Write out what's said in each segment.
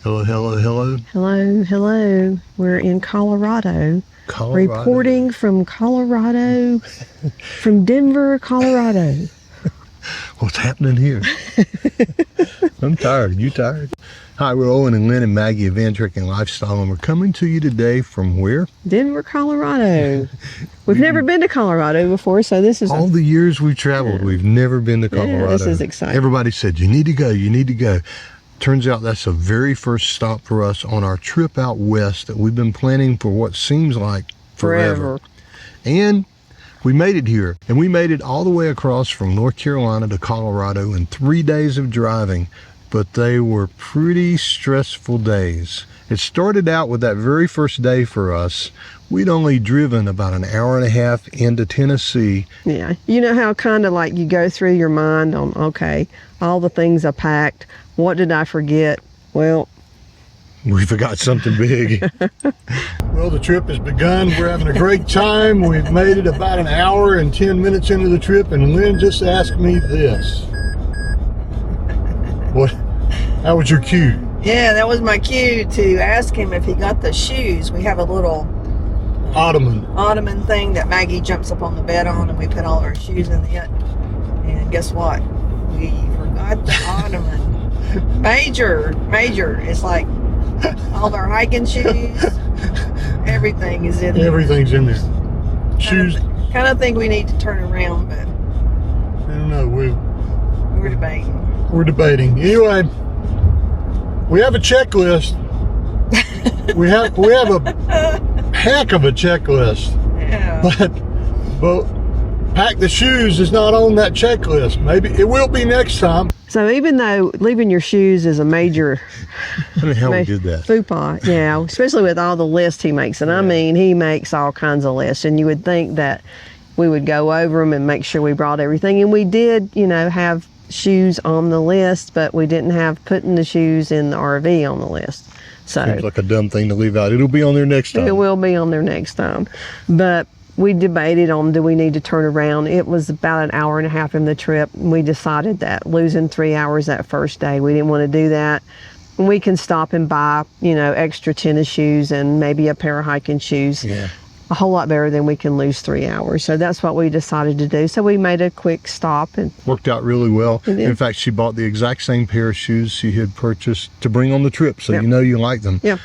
Hello, hello, hello. Hello, hello. We're in Colorado. Reporting from Colorado, from Denver, Colorado. What's happening here? I'm tired. You tired? Hi, we're Owen and Lynn and Maggie of Van Trick and Lifestyle, and we're coming to you today from where? Denver, Colorado. We've never been to Colorado before, so this is all the years we've traveled. We've never been to Colorado. Yeah, this is exciting. Everybody said, you need to go, you need to go. Turns out that's the very first stop for us on our trip out west that we've been planning for what seems like forever. And we made it here, and we made it all the way across from North Carolina to Colorado in 3 days of driving, but they were pretty stressful days. It started out with that very first day for us. We'd only driven about an hour and a half into Tennessee. Yeah, you know how kind of like you go through your mind on, okay, all the things I packed, what did I forget? Well, we forgot something big. Well, the trip has begun. We're having a great time. We've made it about an hour and 10 minutes into the trip, and Lynn just asked me this. What? How was your cue? Yeah, that was my cue to ask him if he got the shoes. We have a little ottoman thing that Maggie jumps up on the bed on, and we put all our shoes in it. And guess what? We forgot the ottoman. Major. It's like all of our hiking shoes. Everything is in there. Everything's in there. Shoes. Kind of think we need to turn around, but I don't know. We're debating. We're debating. Anyway, we have a checklist. we have a heck of a checklist. Yeah. But pack the shoes is not on that checklist. Maybe it will be next time. So even though leaving your shoes is a major How the hell we did that? Faux pas, yeah, especially with all the lists he makes. And I mean, he makes all kinds of lists, and you would think that we would go over them and make sure we brought everything. And we did, you know, have shoes on the list, but we didn't have putting the shoes in the RV on the list. So seems like a dumb thing to leave out. It'll be on there next time. It will be on there next time. But we debated on, do we need to turn around? It was about an hour and a half in the trip. And we decided that losing 3 hours that first day, we didn't want to do that. And we can stop and buy, you know, extra tennis shoes and maybe a pair of hiking shoes. Yeah. A whole lot better than we can lose 3 hours. So that's what we decided to do. So we made a quick stop. And worked out really well. In fact, she bought the exact same pair of shoes she had purchased to bring on the trip. So you know you like them. Yeah.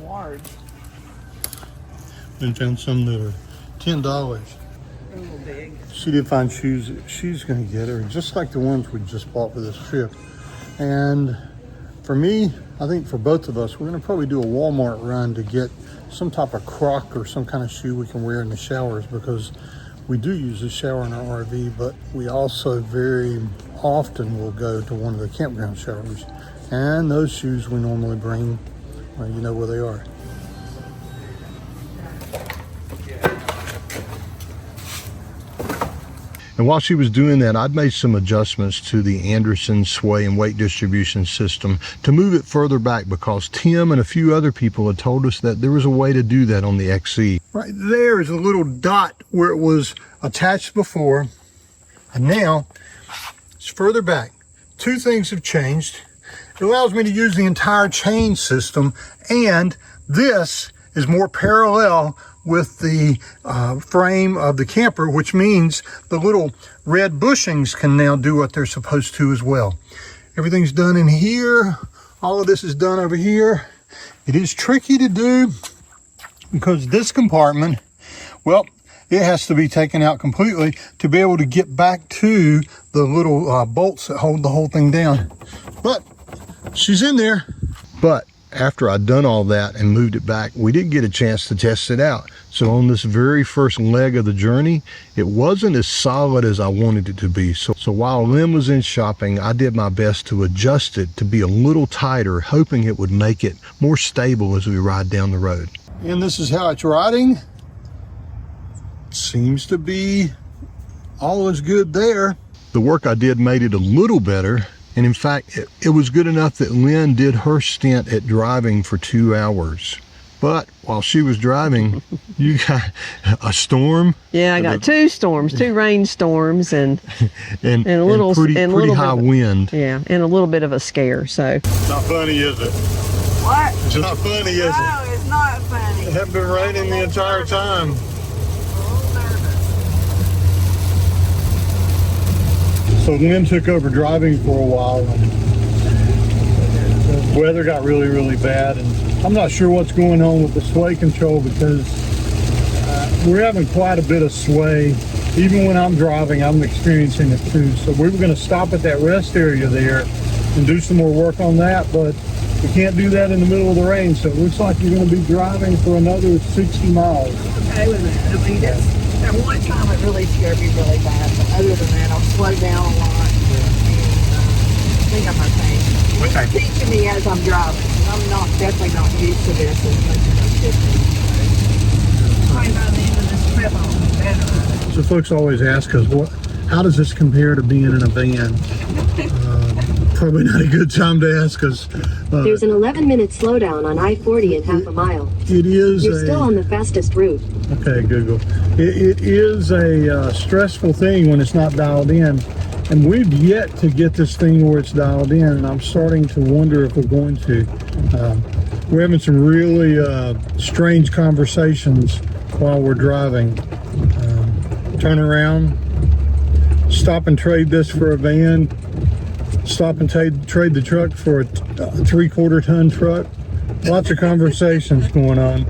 Large. And found some that are $10. A little big. She did find shoes that she's going to get her, just like the ones we just bought for this trip. And for me, I think for both of us, we're going to probably do a Walmart run to get some type of Croc or some kind of shoe we can wear in the showers, because we do use the shower in our RV, but we also very often will go to one of the campground showers. And those shoes we normally bring, well, you know where they are. And while she was doing that, I'd made some adjustments to the Anderson sway and weight distribution system to move it further back, because Tim and a few other people had told us that there was a way to do that on the XE. Right there is a little dot where it was attached before, and now it's further back. Two things have changed. It allows me to use the entire chain system, and this is more parallel with the frame of the camper, which means the little red bushings can now do what they're supposed to as well. Everything's done in here. All of this is done over here. It is tricky to do because this compartment, well, it has to be taken out completely to be able to get back to the little bolts that hold the whole thing down. But she's in there. But after I'd done all that and moved it back, we didn't get a chance to test it out. So on this very first leg of the journey, it wasn't as solid as I wanted it to be. So while Lynn was in shopping, I did my best to adjust it to be a little tighter, hoping it would make it more stable as we ride down the road. And this is how it's riding. Seems to be all is good there. The work I did made it a little better. And in fact, it was good enough that Lynn did her stint at driving for 2 hours. But while she was driving, you got a storm. Yeah, I got two storms, two rainstorms, and a little pretty high wind. Yeah, and a little bit of a scare. So it's not funny, is it? What? It's not funny, is it? No, it's not funny. It hadn't been raining the entire time. So Lynn took over driving for a while, and the weather got really, really bad, and I'm not sure what's going on with the sway control, because we're having quite a bit of sway. Even when I'm driving, I'm experiencing it too. So we were going to stop at that rest area there and do some more work on that, but we can't do that in the middle of the rain, so it looks like you're going to be driving for another 60 miles. Okay with that. I mean, that one time it really scared me really bad, but other than that, I'll slow down a lot. And I think I'm okay. It's teaching me as I'm driving, and I'm definitely not used to this as much as I should be. Probably by the end of this trip, I'll be better. So folks always ask us, how does this compare to being in a van? Probably not a good time to ask us. There's an 11-minute slowdown on I-40 in half a mile. It is. You're still on the fastest route. Okay, Google. It is a stressful thing when it's not dialed in, and we've yet to get this thing where it's dialed in, and I'm starting to wonder if we're going to. We're having some really strange conversations while we're driving. Turn around, stop and trade this for a van, stop and trade the truck for a 3/4 ton truck. Lots of conversations going on.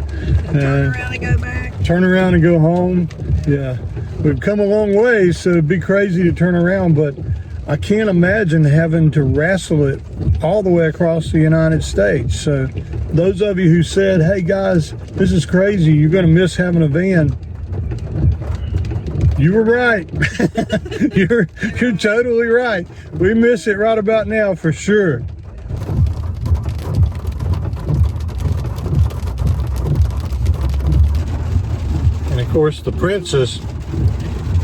Turn around and go back. Turn around and go home. Yeah, we've come a long way, so it'd be crazy to turn around, but I can't imagine having to wrestle it all the way across the United States. So those of you who said, hey guys, this is crazy, you're going to miss having a van, you were right. You're totally right. We miss it right about now for sure. And of course the princess,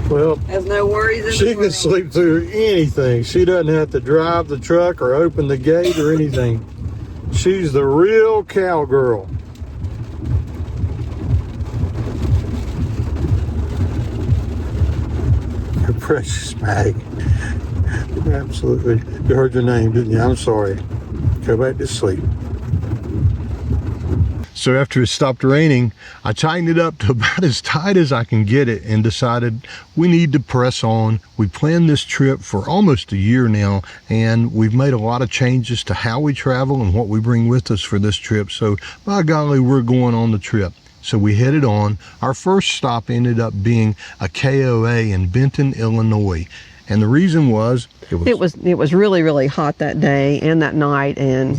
well, has no worries. She can sleep through anything. She doesn't have to drive the truck or open the gate or anything. She's the real cowgirl. Precious Mag. Absolutely. You heard your name, didn't you? I'm sorry. Go back to sleep. So after it stopped raining, I tightened it up to about as tight as I can get it and decided we need to press on. We planned this trip for almost a year now, and we've made a lot of changes to how we travel and what we bring with us for this trip. So by golly, we're going on the trip. So we headed on. Our first stop ended up being a KOA in Benton, Illinois. And the reason was it was really, really hot that day and that night, and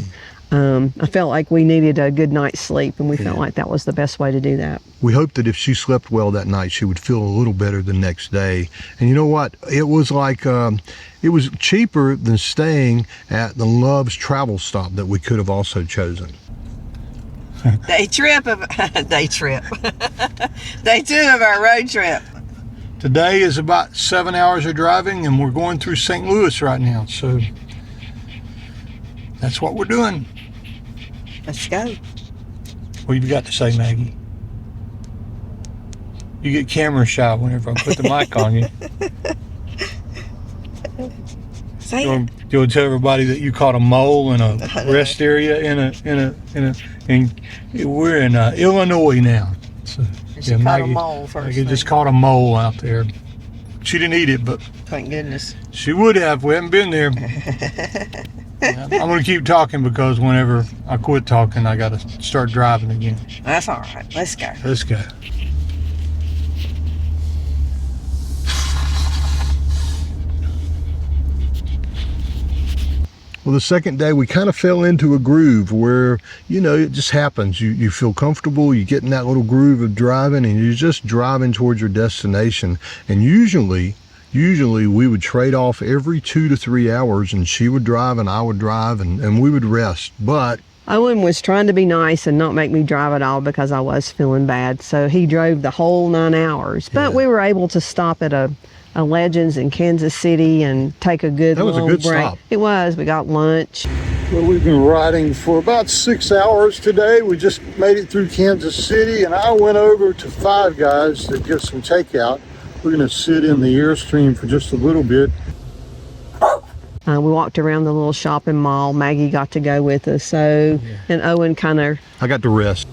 I felt like we needed a good night's sleep, and we felt like that was the best way to do that. We hoped that if she slept well that night, she would feel a little better the next day. And you know what? It was like, it was cheaper than staying at the Love's travel stop that we could have also chosen. Day 2 of our road trip. Today is about 7 hours of driving, and we're going through St. Louis right now, so that's what we're doing. Let's go. What have you got to say, Maggie? You get camera shy whenever I put the mic on you. Say you want to tell everybody that you caught a mole in a rest area and we're in Illinois now. So, she caught a mole first. Maggie just caught a mole out there. She didn't eat it, but thank goodness. She would have. We haven't been there. I'm going to keep talking because whenever I quit talking, I got to start driving again. That's all right. Let's go. Let's go. Well, the second day we kind of fell into a groove where, you know, it just happens. You feel comfortable, you get in that little groove of driving, and you're just driving towards your destination. And usually we would trade off every 2 to 3 hours, and she would drive and I would drive, and we would rest. But Owen was trying to be nice and not make me drive at all because I was feeling bad. So he drove the whole 9 hours. But we were able to stop at a Legends in Kansas City and take a good long break. That was a good stop. It was. We got lunch. Well, we've been riding for about 6 hours today. We just made it through Kansas City, and I went over to Five Guys to get some takeout. We're going to sit in the Airstream for just a little bit. We walked around the little shopping mall. Maggie got to go with us, so and Owen kind of. I got to rest.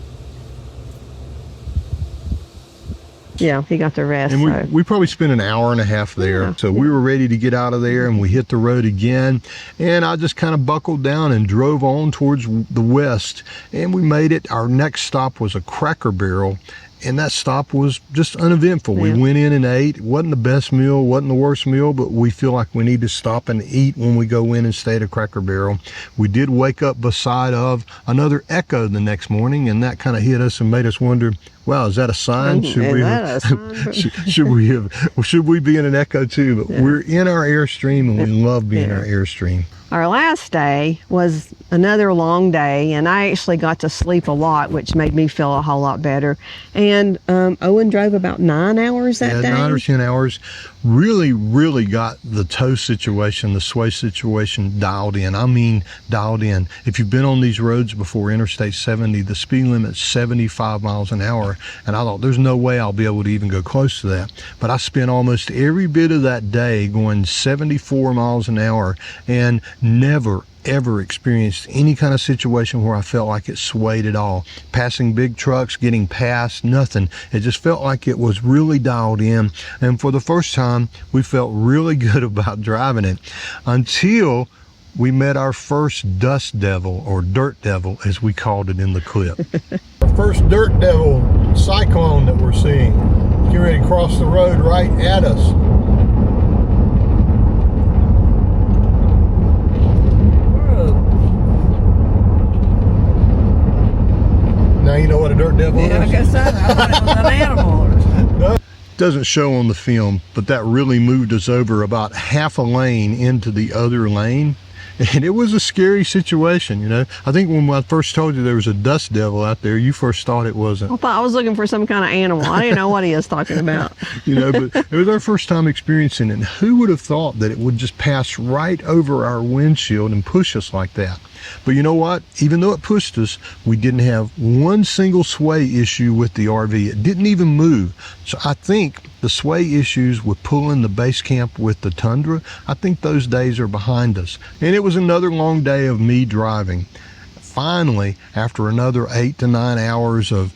Yeah, he got to rest. And we probably spent an hour and a half there. Yeah. So we were ready to get out of there, and we hit the road again. And I just kind of buckled down and drove on towards the west. And we made it. Our next stop was a Cracker Barrel. And that stop was just uneventful. Yeah. We went in and ate. It wasn't the best meal, wasn't the worst meal, but we feel like we need to stop and eat when we go in and stay at a Cracker Barrel. We did wake up beside of another Echo the next morning, and that kind of hit us and made us wonder, wow, is that a sign? Should we be in an Echo too? But we're in our Airstream, and we love being in our Airstream. Our last day was another long day, and I actually got to sleep a lot, which made me feel a whole lot better. And Owen drove about 9 hours that day. 9 or 10 hours. Really got the tow situation, the sway situation dialed in. I mean, dialed in. If you've been on these roads before, Interstate 70, the speed limit's 75 miles an hour. And I thought, there's no way I'll be able to even go close to that. But I spent almost every bit of that day going 74 miles an hour and never ever experienced any kind of situation where I felt like it swayed at all. Passing big trucks, getting past, nothing. It just felt like it was really dialed in. And for the first time, we felt really good about driving it until we met our first dust devil, or dirt devil as we called it in the clip. Our first dirt devil cyclone that we're seeing. Get ready to cross the road right at us. Now you know what a dirt devil is? Yeah, I guess I thought it was an animal. No. Doesn't show on the film, but that really moved us over about half a lane into the other lane. And it was a scary situation, you know. I think when I first told you there was a dust devil out there, you first thought it wasn't. I thought I was looking for some kind of animal. I didn't know what he was talking about. You know, but it was our first time experiencing it. And who would have thought that it would just pass right over our windshield and push us like that? But you know what? Even though it pushed us, we didn't have one single sway issue with the RV. It didn't even move. So I think the sway issues with pulling the Basecamp with the Tundra, I think those days are behind us. And it was another long day of me driving. Finally, after another 8 to 9 hours of,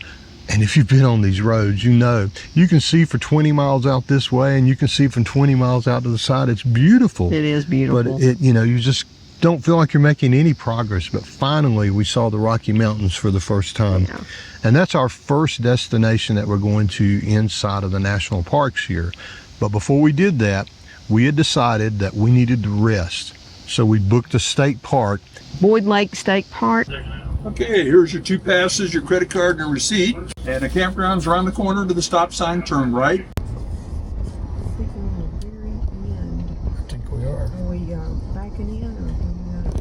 and if you've been on these roads, you know, you can see for 20 miles out this way and you can see from 20 miles out to the side. It's beautiful. It is beautiful. But it, you know, you just don't feel like you're making any progress. But finally we saw the Rocky Mountains for the first time. Yeah. And that's our first destination that we're going to inside of the national parks here. But before we did that, we had decided that we needed to rest. So we booked a state park. Boyd Lake State Park. Okay, here's your 2 passes, your credit card and a receipt. And the campground's around the corner to the stop sign, turn right. I think we're on the very end. I think we are. Are we backing in?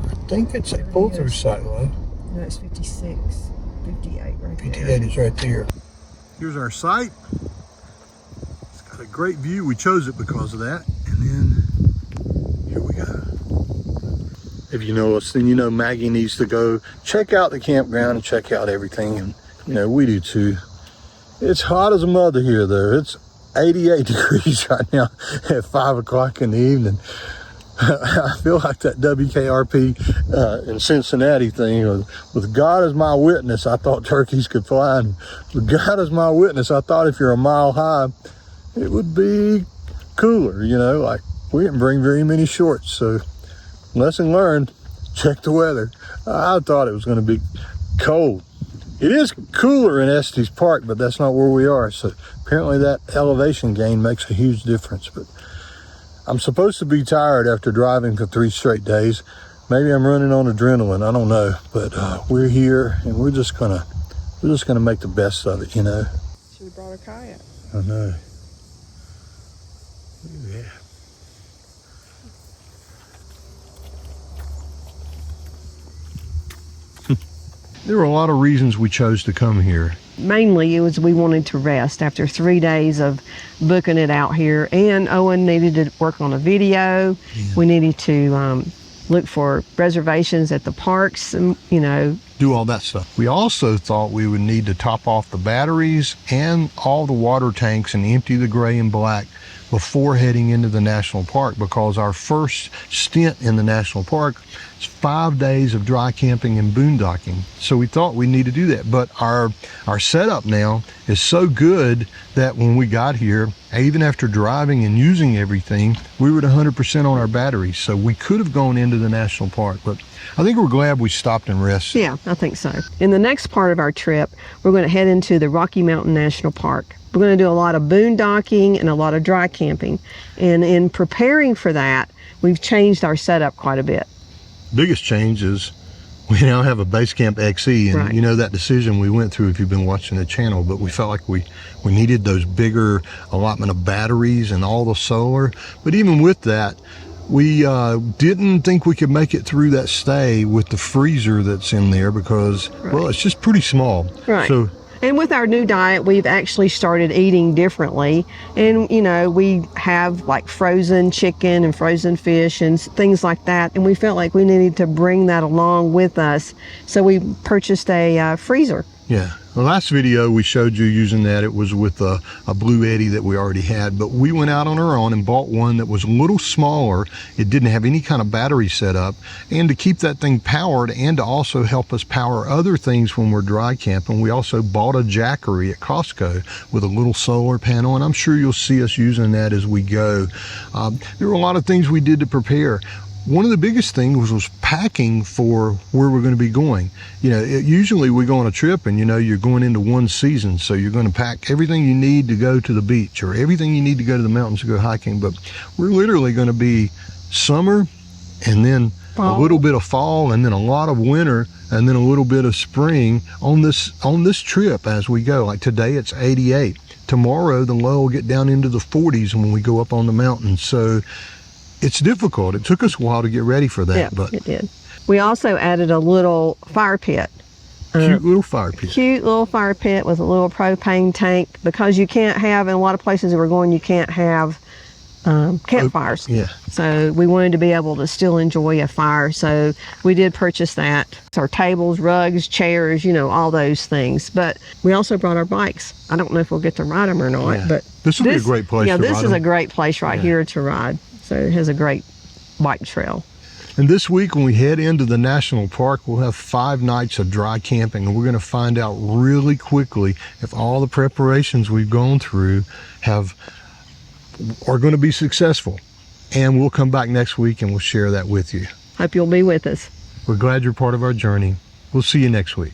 I think it's a pull-through silo. No, it's 56. 58 right there. 58 is right there. Here's our site. It's got a great view. We chose it because of that. And then here we go. If you know us, then you know Maggie needs to go check out the campground and check out everything. And you know, we do too. It's hot as a mother here though. It's 88 degrees right now at 5 o'clock in the evening. I feel like that WKRP in Cincinnati thing with God as my witness, I thought turkeys could fly. And with God as my witness, I thought if you're a mile high, it would be cooler, you know, like we didn't bring very many shorts. So lesson learned, check the weather. I thought it was going to be cold. It is cooler in Estes Park, but that's not where we are. So apparently that elevation gain makes a huge difference. But I'm supposed to be tired after driving for 3 straight days. Maybe I'm running on adrenaline. I don't know. But we're here, and we're just gonna make the best of it, you know. Should have brought a kayak. I know. Yeah. There were a lot of reasons we chose to come here. Mainly it was we wanted to rest after 3 days of booking it out here, and Owen needed to work on a video. Yeah. We needed to look for reservations at the parks, and, you know, do all that stuff. We also thought we would need to top off the batteries and all the water tanks and empty the gray and black before heading into the national park, because our first stint in the national park is 5 days of dry camping and boondocking. So we thought we need to do that. But our setup now is so good that when we got here, even after driving and using everything, we were at 100% on our batteries. So we could have gone into the national park, but I think we're glad we stopped and rested. Yeah, I think so. In the next part of our trip, we're going to head into the Rocky Mountain National Park. We're going to do a lot of boondocking and a lot of dry camping. And in preparing for that, we've changed our setup quite a bit. Biggest change is we now have a Basecamp XE, and Right. you know that decision we went through if you've been watching the channel, but we felt like we needed those bigger allotment of batteries and all the solar. But even with that, we didn't think we could make it through that stay with the freezer that's in there because, well, it's just pretty small. Right. So, and with our new diet, we've actually started eating differently. And, you know, we have like frozen chicken and frozen fish and things like that. And we felt like we needed to bring that along with us. So we purchased a freezer. yeah. The last video we showed you using that, it was with a Blue Eddy that we already had, but we went out on our own and bought one that was a little smaller. It didn't have any kind of battery setup, and to keep that thing powered and to also help us power other things when we're dry camping, we also bought a Jackery at Costco with a little solar panel, and I'm sure you'll see us using that as we go. There were a lot of things we did to prepare. One of the biggest things was packing for where we're going to be going. You know, usually we go on a trip and, you know, you're going into one season, so you're going to pack everything you need to go to the beach or everything you need to go to the mountains to go hiking. But we're literally going to be summer and then a little bit of fall and then a lot of winter and then a little bit of spring on this trip as we go. Like today it's 88. Tomorrow the low will get down into the 40s when we go up on the mountain. So it's difficult. It took us a while to get ready for that. Yeah, but it did. We also added a little fire pit. Cute little fire pit. Cute little fire pit with a little propane tank, because you can't have, in a lot of places that we're going, you can't have campfires. Yeah. So we wanted to be able to still enjoy a fire. So we did purchase that. Our tables, rugs, chairs, you know, all those things. But we also brought our bikes. I don't know if we'll get to ride them or not, Yeah. but This will be a great place Yeah, to this ride is them. a great place right here to ride. So it has a great bike trail. And this week when we head into the national park, we'll have 5 nights of dry camping, and we're going to find out really quickly if all the preparations we've gone through are going to be successful. And we'll come back next week and we'll share that with you. Hope you'll be with us. We're glad you're part of our journey. We'll see you next week.